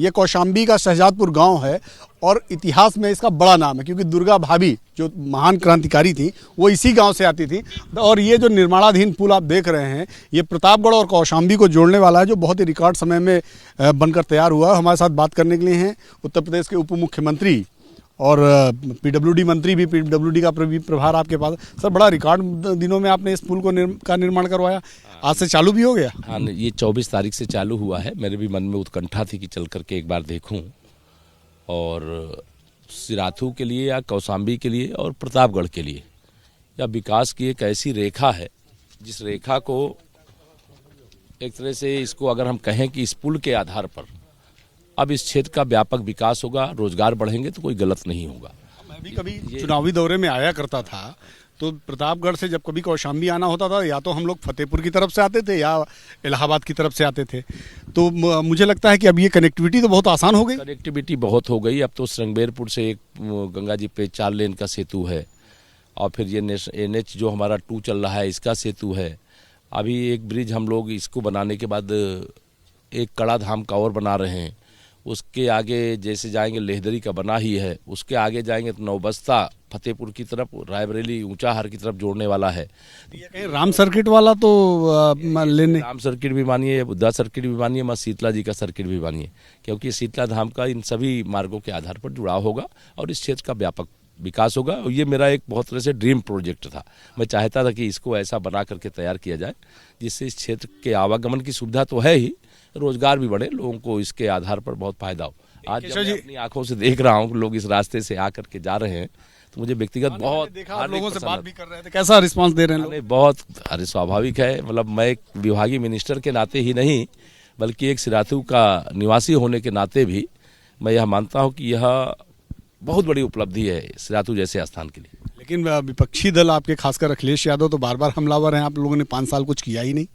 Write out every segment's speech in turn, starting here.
ये कौशाम्बी का शहजादपुर गांव है और इतिहास में इसका बड़ा नाम है क्योंकि दुर्गा भाभी जो महान क्रांतिकारी थी वो इसी गांव से आती थी। और ये जो निर्माणाधीन पुल आप देख रहे हैं ये प्रतापगढ़ और कौशाम्बी को जोड़ने वाला है, जो बहुत ही रिकॉर्ड समय में बनकर तैयार हुआ। हमारे साथ बात करने के लिए हैं उत्तर प्रदेश के उप मुख्यमंत्री और पीडब्ल्यूडी मंत्री भी, पीडब्ल्यूडी का भी प्रभार आपके पास। सर, बड़ा रिकॉर्ड दिनों में आपने इस पुल को का निर्माण करवाया, आज से चालू भी हो गया? हाँ, ये 24 तारीख से चालू हुआ है। मेरे भी मन में उत्कंठा थी कि चल करके एक बार देखूं, और सिराथू के लिए या कौशाम्बी के लिए और प्रतापगढ़ के लिए या विकास की एक ऐसी रेखा है जिस रेखा को एक तरह से इसको अगर हम कहें कि इस पुल के आधार पर अब इस क्षेत्र का व्यापक विकास होगा, रोजगार बढ़ेंगे तो कोई गलत नहीं होगा। मैं भी कभी चुनावी दौरे में आया करता था तो प्रतापगढ़ से जब कभी कौशाम्बी आना होता था या तो हम लोग फतेहपुर की तरफ से आते थे या इलाहाबाद की तरफ से आते थे। तो मुझे लगता है कि अब ये कनेक्टिविटी तो बहुत आसान हो गई। कनेक्टिविटी बहुत हो गई। अब तो श्रृंगेरपुर से एक गंगा जी पे 4 लेन का सेतु है, और फिर ये NH जो हमारा 2 चल रहा है इसका सेतु है। अभी एक ब्रिज हम लोग इसको बनाने के बाद एक कड़ा धाम का और बना रहे हैं। उसके आगे जैसे जाएंगे लेहदरी का बना ही है, उसके आगे जाएंगे तो नौबस्ता फतेहपुर की तरफ, रायबरेली ऊंचाहार की तरफ जोड़ने वाला है। कहीं राम सर्किट वाला तो लेने, राम सर्किट भी मानिए, बुद्धा सर्किट भी मानिए, माँ शीतला जी का सर्किट भी मानिए, क्योंकि शीतला धाम का इन सभी मार्गों के आधार पर जुड़ाव होगा और इस क्षेत्र का व्यापक विकास होगा। और ये मेरा एक बहुत तरह से ड्रीम प्रोजेक्ट था। मैं चाहता था कि इसको ऐसा बना करके तैयार किया जाए जिससे इस क्षेत्र के आवागमन की सुविधा तो है ही, रोजगार भी बढ़े, लोगों को इसके आधार पर बहुत फायदा हो। आज जब मैं अपनी आंखों से देख रहा हूँ लोग इस रास्ते से आकर के जा रहे हैं तो मुझे व्यक्तिगत बहुत देखा, लोगों से बात भी कर रहे थे, कैसा रिस्पांस दे रहे हैं लोग? बहुत, अरे स्वाभाविक है। मतलब मैं एक विभागीय मिनिस्टर के नाते ही नहीं बल्कि एक सिराथू का निवासी होने के नाते भी मैं यह मानता हूँ कि यह बहुत बड़ी उपलब्धि है सिराथू जैसे स्थान के लिए। लेकिन विपक्षी दल आपके, खासकर अखिलेश यादव तो बार बार हमलावर हैं। आप लोगों ने 5 साल कुछ किया ही नहीं।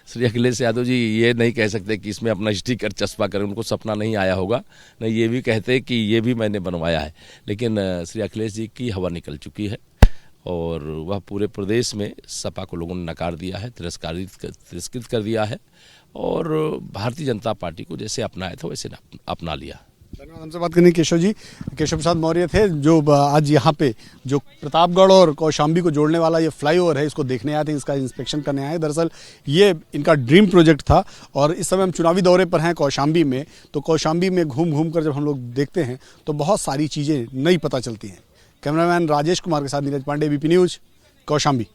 श्री अखिलेश यादव जी ये नहीं कह सकते कि इसमें अपना स्टिकर चस्पा करें, उनको सपना नहीं आया होगा। नहीं, ये भी कहते कि ये भी मैंने बनवाया है। लेकिन श्री अखिलेश जी की हवा निकल चुकी है और वह पूरे प्रदेश में सपा को लोगों ने नकार दिया है, तिरस्कृत कर दिया है, और भारतीय जनता पार्टी को जैसे अपनाया था वैसे अपना लिया। धन्यवाद। हमसे बात करने केशव जी, केशव प्रसाद मौर्य थे जो आज यहाँ पे जो प्रतापगढ़ और कौशाम्बी को जोड़ने वाला ये फ्लाईओवर है इसको देखने आए थे, इसका इंस्पेक्शन करने आए। दरअसल ये इनका ड्रीम प्रोजेक्ट था और इस समय हम चुनावी दौरे पर हैं कौशाम्बी में। तो कौशाम्बी में घूम घूम कर जब हम लोग देखते हैं तो बहुत सारी चीज़ें नई पता चलती हैं। कैमरामैन राजेश कुमार के साथ नीरज पांडे, BP न्यूज़, कौशाम्बी।